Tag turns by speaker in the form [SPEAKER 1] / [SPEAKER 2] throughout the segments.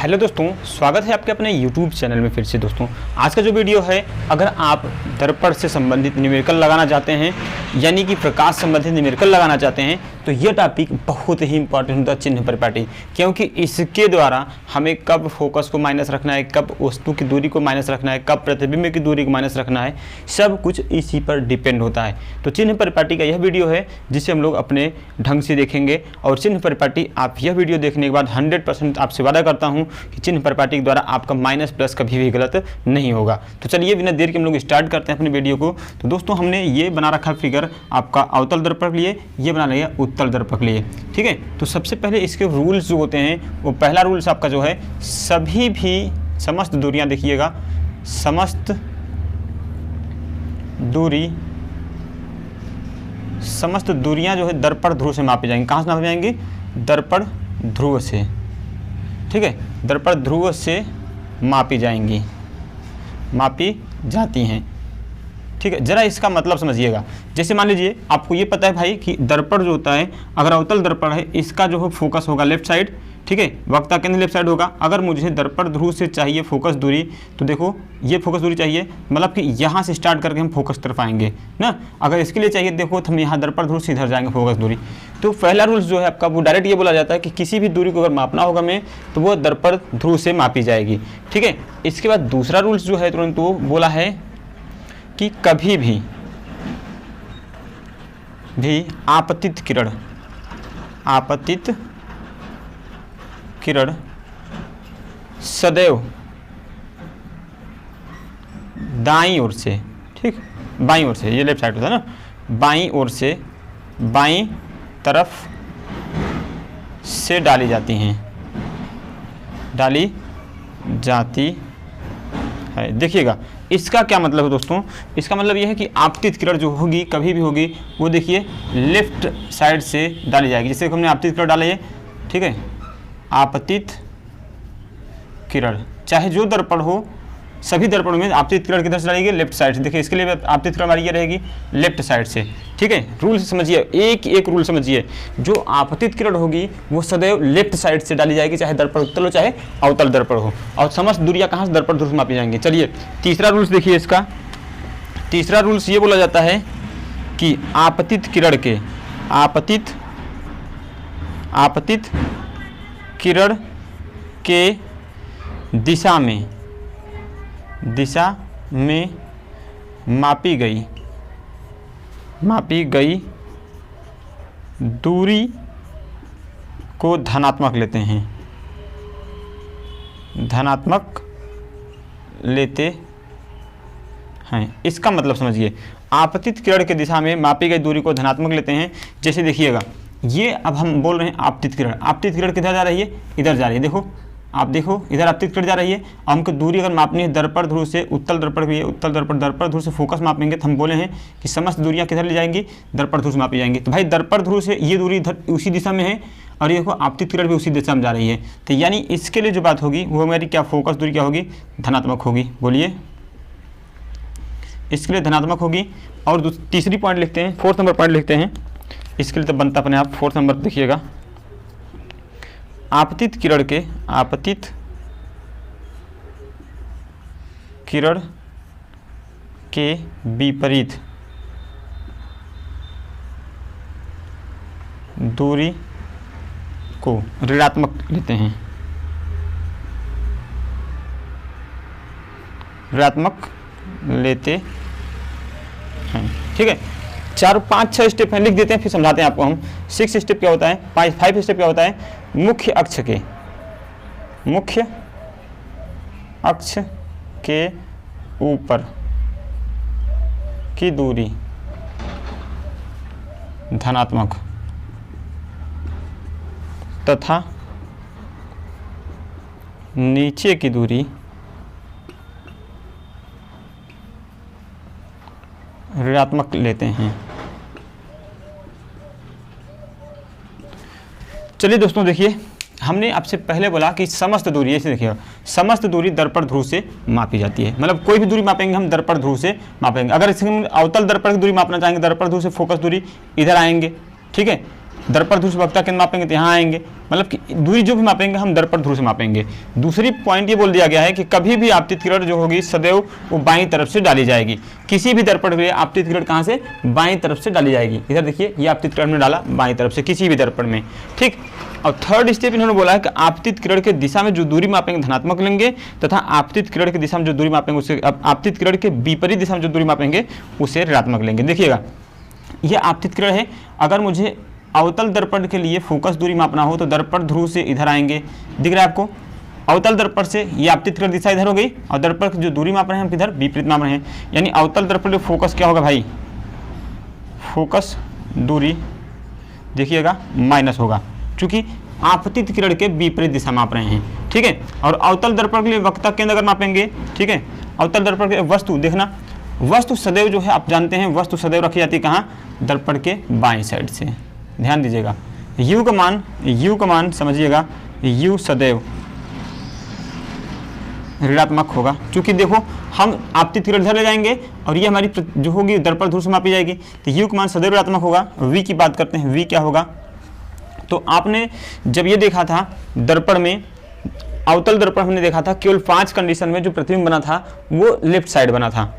[SPEAKER 1] Hello दोस्तों, स्वागत है आपके अपने YouTube चैनल में फिर से। दोस्तों आज का जो वीडियो है, अगर आप दर्पण से संबंधित न्यूमेरिकल लगाना चाहते हैं, यानी कि प्रकाश संबंधित न्यूमेरिकल लगाना चाहते हैं, तो ये टॉपिक बहुत ही इंपॉर्टेंट होता है, चिन्ह परिपाटी। क्योंकि इसके द्वारा हमें कब फोकस को माइनस रखना है, कब वस्तु की दूरी को माइनस रखना है, कब प्रतिबिंब की दूरी को माइनस रखना है, सब कुछ इसी पर डिपेंड होता है। तो चिन्ह परिपाटी का यह वीडियो है जिसे हम लोग अपने ढंग से देखेंगे। और चिन्ह परिपाटी आप यह वीडियो देखने के बाद 100% आपसे वादा करता हूँ कि चिन्ह परिपाटी के द्वारा आपका माइनस प्लस कभी भी गलत नहीं होगा। तो चलिए बिना देर के हम लोग स्टार्ट करते हैं अपने वीडियो को। तो दोस्तों हमने ये बना रखा फिगर आपका अवतल दर्पण के लिए, ये बना लिया उत्तल दर्पण के लिए, ठीक है। तो सबसे पहले इसके रूल्स जो होते हैं, वो पहला रूल्स आपका जो है, सभी भी समस्त दूरियां देखिएगा, समस्त दूरियां जो है दर्पण ध्रुव से मापी जाएंगी। कहाँ से मापी जाएंगी? दर्पण ध्रुव से, ठीक है। दर्पण ध्रुव से मापी जाती हैं, ठीक है। जरा इसका मतलब समझिएगा। जैसे मान लीजिए आपको ये पता है भाई कि दर्पण जो होता है, अगर अवतल दर्पण है, इसका जो है फोकस होगा लेफ्ट साइड, ठीक है, वक्ता केंद्र लेफ्ट साइड होगा। अगर मुझे दर्पण ध्रुव से चाहिए फोकस दूरी, तो देखो ये फोकस दूरी चाहिए, मतलब कि यहाँ से स्टार्ट करके हम फोकस तरफ आएंगे ना। अगर इसके लिए चाहिए देखो तो हम यहाँ दर्पण ध्रुव से इधर जाएंगे फोकस दूरी। तो पहला रूल्स जो है आपका, वो डायरेक्ट ये बोला जाता है कि किसी भी दूरी को अगर मापना होगा हमें, तो वो दर्पण ध्रुव से मापी जाएगी, ठीक है। इसके बाद दूसरा रूल्स जो है तुरंत वो बोला है कि कभी भी आपतित किरण सदैव दाईं ओर से, ठीक, बाईं ओर से, ये लेफ्ट साइड होता है ना, बाईं ओर से, बाईं तरफ से डाली जाती है। देखिएगा इसका क्या मतलब है दोस्तों। इसका मतलब यह है कि आपतित किरण जो होगी, कभी भी होगी, वो देखिए लेफ्ट साइड से डाली जाएगी। जैसे हमने आपतित किरण डाला है, ठीक है, आपतित किरण, चाहे जो दर्पण हो, सभी दर्पणों में आपतित किरण किधर से डालेगी? लेफ्ट साइड से। देखिए इसके लिए आपतित किरण हमारी ये रहेगी लेफ्ट साइड से, ठीक है। रूल समझिए, एक एक रूल समझिए। जो आपतित किरण होगी वो सदैव लेफ्ट साइड से डाली जाएगी, चाहे दर्पण उत्तल हो चाहे अवतल दर्पण हो। और समस्त दूरियां कहाँ से? दर्पण ध्रुव से मापी जाएंगी। चलिए तीसरा रूल्स देखिए इसका। तीसरा रूल्स ये बोला जाता है कि आपतित किरण के दिशा में मापी गई दूरी को धनात्मक लेते हैं। इसका मतलब समझिए, आपतित किरण की दिशा में मापी गई दूरी को धनात्मक लेते हैं। जैसे देखिएगा, ये अब हम बोल रहे हैं आपतित किरण किधर जा रही है? इधर जा रही है। देखो आप देखो, इधर आपतित किरण जा रही है। हमको दूरी अगर मापनी है दर्पण ध्रुव से, उत्तल दर्पण भी है, उत्तल दर्पण ध्रुव से फोकस मापेंगे, तो हम बोले हैं कि समस्त दूरियां किधर ले जाएंगी? दर्पण ध्रुव से मापी जाएंगी। तो भाई दर्पण ध्रुव से ये दूरी इधर उसी दिशा में है, और ये देखो आपतित किरण भी उसी दिशा में जा रही है। तो यानी इसके लिए जो बात होगी वो हमारी क्या, फोकस दूरी क्या होगी? धनात्मक होगी। बोलिए, इसके लिए धनात्मक होगी। और तीसरी पॉइंट लिखते हैं, 4th नंबर पॉइंट लिखते हैं। इसके लिए तो बनता अपने आप 4th नंबर देखिएगा। आपतित किरण के विपरीत दूरी को ऋणात्मक लेते हैं। ठीक है। 4, 5, 6 स्टेप हैं, लिख देते हैं, फिर समझाते हैं आपको हम। 6 स्टेप क्या होता है, 5 स्टेप क्या होता है? मुख्य अक्ष के ऊपर की दूरी धनात्मक तथा नीचे की दूरी ऋणात्मक लेते हैं। चलिए दोस्तों देखिए, हमने आपसे पहले बोला कि समस्त दूरी, ऐसे देखिएगा, समस्त दूरी दर्पण ध्रुव से मापी जाती है। मतलब कोई भी दूरी मापेंगे हम दर्पण ध्रुव से मापेंगे। अगर इसमें अवतल दर्पण की दूरी मापना चाहेंगे, दर्पण ध्रुव से फोकस दूरी इधर आएंगे, ठीक है। दर्पण ध्रुव से वक्ता केंद्र मापेंगे तो यहाँ आएंगे, मतलब कि दूरी जो भी मापेंगे हम दर्पण ध्रुव से मापेंगे। दूसरी पॉइंट ये बोल दिया गया है कि कभी भी आपतित किरण जो होगी सदैव वो बाईं तरफ से डाली जाएगी। किसी भी दर्पण के लिए आपतित किरण कहाँ से, बाईं तरफ से डाली जाएगी। इधर देखिए ये आपतित किरण में डाला बाईं तरफ से किसी भी दर्पण में, ठीक। और थर्ड स्टेप इन्होंने बोला है कि आपतित किरण के दिशा में जो दूरी मापेंगे धनात्मक लेंगे, तथा आपतित किरण की दिशा में जो दूरी मापेंगे उसे, आपतित किरण के विपरीत दिशा में जो दूरी मापेंगे उसे ऋणात्मक लेंगे। देखिएगा ये आपतित किरण है, अगर मुझे अवतल दर्पण के लिए फोकस दूरी मापना हो तो दर्पण ध्रुव से इधर आएंगे, दिख रहा है आपको, अवतल दर्पण से ये आपतित किरण दिशा इधर हो गई और दर्पण की जो दूरी माप रहे हैं हम किधर विपरीत माप रहे हैं। यानी अवतल दर्पण के फोकस क्या होगा भाई, फोकस दूरी देखिएगा माइनस होगा, क्योंकि आपतित किरण के विपरीत दिशा माप रहे हैं, ठीक है। और अवतल दर्पण के लिए वक्ता केंद्र अगर मापेंगे, ठीक है, अवतल दर्पण के वस्तु देखना, वस्तु सदैव जो है आप जानते हैं वस्तु सदैव रखी जाती है कहाँ, दर्पण के बाएं साइड से, ध्यान दीजिएगा। u का मान समझिएगा, u सदैव ऋणात्मक होगा, क्योंकि देखो हम आपतित किरण इधर ले जाएंगे और ये हमारी जो होगी दर्पण ध्रुव से मापी जाएगी, तो u का मान सदैव ऋणात्मक होगा। v की बात करते हैं, v क्या होगा, तो आपने जब ये देखा था दर्पण में, अवतल दर्पण हमने देखा था केवल 5 कंडीशन में जो प्रतिबिंब बना था वो लेफ्ट साइड बना था,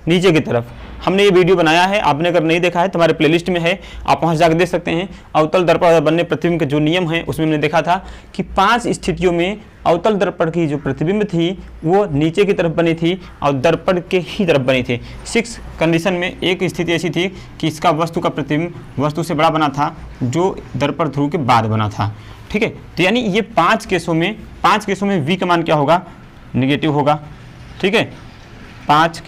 [SPEAKER 1] नीचे की तरफ। हमने ये वीडियो बनाया है, आपने अगर नहीं देखा है तो हमारे प्लेलिस्ट में है, आप वहाँ जाकर देख सकते हैं। अवतल दर्पण बनने प्रतिबिंब के जो नियम हैं उसमें हमने देखा था कि 5 स्थितियों में अवतल दर्पण की जो प्रतिबिंब थी वो नीचे की तरफ बनी थी और दर्पण के ही तरफ बनी थी। 6 कंडीशन में एक स्थिति ऐसी थी कि इसका वस्तु का प्रतिबिंब वस्तु से बड़ा बना था जो दर्पण ध्रुव के बाद बना था, ठीक है। तो यानी ये 5 केसों में v का मान क्या होगा, निगेटिव होगा, ठीक है। 5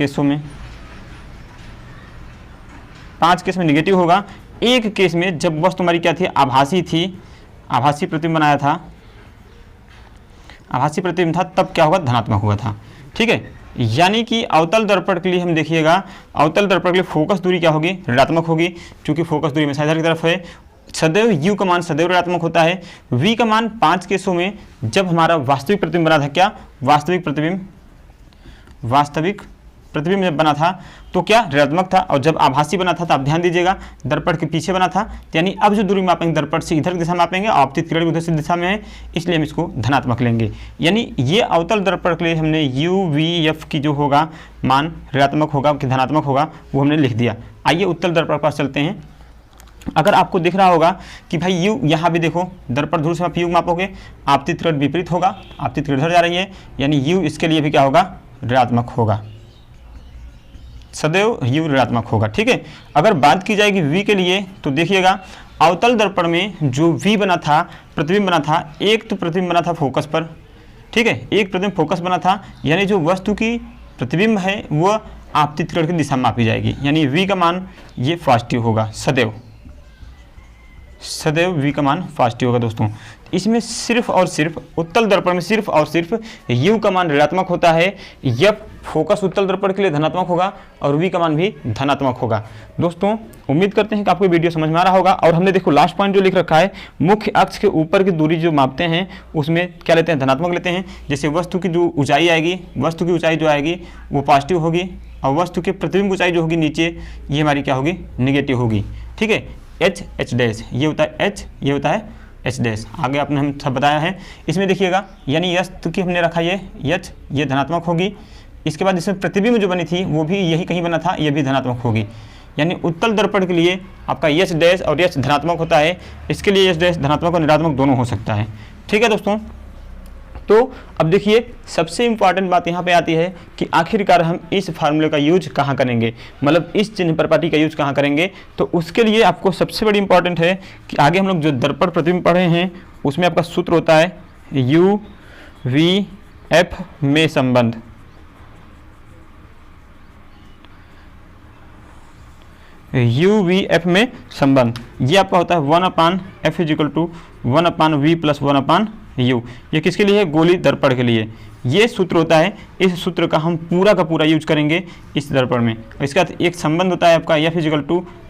[SPEAKER 1] केस में निगेटिव होगा। एक केस में जब वस्तु हमारी क्या थी, आभासी थी, आभासी प्रतिबिंब बनाया था, आभासी प्रतिबिंब था, तब क्या होगा, धनात्मक हुआ था, ठीक है। यानी कि अवतल दर्पण के लिए हम देखिएगा, अवतल दर्पण के लिए फोकस दूरी क्या होगी, ऋणात्मक होगी, क्योंकि फोकस दूरी हमेशा इधर की तरफ है। सदैव u का मान सदैव ऋणात्मक होता है। v का मान 5 केसों में जब हमारा वास्तविक प्रतिबिंब बना था, क्या वास्तविक प्रतिबिंब जब बना था तो क्या ऋणात्मक था, और जब आभासी बना था तो आप ध्यान दीजिएगा दर्पण के पीछे बना था। यानी अब जो दूरी मापेंगे दर्पण से इधर दिशा मापेंगे, आपतित किरण उधर से दिशा में है, इसलिए हम इसको धनात्मक लेंगे। यानी ये अवतल दर्पण के लिए हमने u v f की जो होगा मान ऋणात्मक होगा कि धनात्मक होगा वो हमने लिख दिया। आइए उत्तल दर्पण पास चलते हैं। अगर आपको दिख रहा होगा कि भाई u, यहाँ भी देखो दर्पण ध्रुव से आप u मापोगे, आपतित किरण विपरीत होगा, आपतित किरण इधर जा रही है, यानी u इसके लिए भी क्या होगा, ऋणात्मक होगा, सदैव u ऋणात्मक होगा, ठीक है। अगर बात की जाएगी v के लिए तो देखिएगा अवतल दर्पण में जो v बना था, प्रतिबिंब बना था, एक तो प्रतिबिंब बना था फोकस पर, ठीक है, एक प्रतिबिंब फोकस बना था, यानी जो वस्तु की प्रतिबिंब है वो आपतित किरण की दिशा में मापी जाएगी, यानी v का मान ये पॉजिटिव होगा, सदैव v का मान पॉजिटिव होगा दोस्तों। इसमें सिर्फ और सिर्फ उत्तल दर्पण में सिर्फ और सिर्फ u का मान ऋणात्मक होता है, f फोकस उत्तल दर्पण के लिए धनात्मक होगा और v का मान भी धनात्मक होगा। दोस्तों उम्मीद करते हैं कि आपको वीडियो समझ में आ रहा होगा। और हमने देखो लास्ट पॉइंट जो लिख रखा है, मुख्य अक्ष के ऊपर की दूरी जो मापते हैं उसमें क्या लेते हैं, धनात्मक लेते हैं। जैसे वस्तु की जो ऊंचाई आएगी, वस्तु की ऊंचाई जो आएगी वो पॉजिटिव होगी और वस्तु के प्रतिबिंब ऊंचाई जो होगी नीचे, ये हमारी क्या होगी, निगेटिव होगी, ठीक है। h डैश ये होता है h, ये होता है h डैश, आगे आपने हम सब बताया है। इसमें देखिएगा यानी यश की हमने रखा ये h, ये धनात्मक होगी। इसके बाद इसमें प्रतिबिंब जो बनी थी वो भी यही कहीं बना था, ये भी धनात्मक होगी। यानी उत्तल दर्पण के लिए आपका h डैश और h धनात्मक होता है, इसके लिए h डैश धनात्मक और ऋणात्मक दोनों हो सकता है, ठीक है दोस्तों। तो अब देखिए सबसे इम्पॉर्टेंट बात यहाँ पे आती है कि आखिरकार हम इस फार्मूले का यूज कहाँ करेंगे, मतलब इस चिन्ह प्रॉपर्टी का यूज कहाँ करेंगे। तो उसके लिए आपको सबसे बड़ी इंपॉर्टेंट है कि आगे हम लोग जो दर्पण प्रतिबिंब पढ़े हैं उसमें आपका सूत्र होता है u v f में संबंध। u v f में संबंध ये आपका होता है 1/f = 1/v + 1/u। ये किसके लिए है, गोली दर्पण के लिए ये सूत्र होता है। इस सूत्र का हम पूरा का पूरा यूज करेंगे इस दर्पण में। इसके बाद एक संबंध होता है आपका f =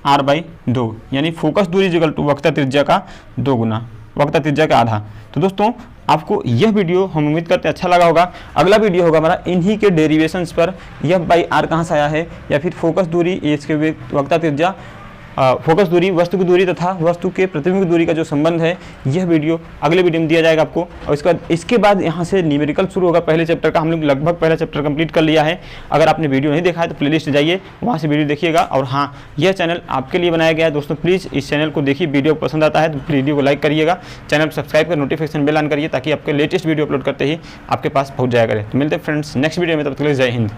[SPEAKER 1] r/2, यानी फोकस दूरी = वक्ता त्रिज्या का 2 गुना, वक्ता त्रिज्या का आधा। तो दोस्तों आपको यह वीडियो हम उम्मीद करते हैं अच्छा लगा होगा। अगला वीडियो होगा हमारा इन्हीं के डेरिवेशंस पर, f/r कहाँ से आया है, या फिर फोकस दूरी इसके वक्ता त्रिज्या फोकस दूरी, वस्तु की दूरी तथा वस्तु के प्रतिबिंब की दूरी का जो संबंध है, यह वीडियो अगले वीडियो में दिया जाएगा आपको। और इसके बाद यहाँ से न्यूमेरिकल शुरू होगा। पहले चैप्टर का हम लोग लगभग पहला चैप्टर कंप्लीट कर लिया है। अगर आपने वीडियो नहीं देखा है तो प्लेलिस्ट जाइए, वहाँ से वीडियो देखिएगा। और हाँ, यह चैनल आपके लिए बनाया गया है दोस्तों, प्लीज़ इस चैनल को देखिए। वीडियो पसंद आता है तो वीडियो को लाइक करिएगा, चैनल को सब्सक्राइब कर नोटिफिकेशन बेल ऑन करिए, ताकि आपके लेटेस्ट वीडियो अपलोड करते ही आपके पास पहुँच जाया करे। तो मिलते हैं फ्रेंड्स नेक्स्ट वीडियो में, तब तक के लिए जय हिंद।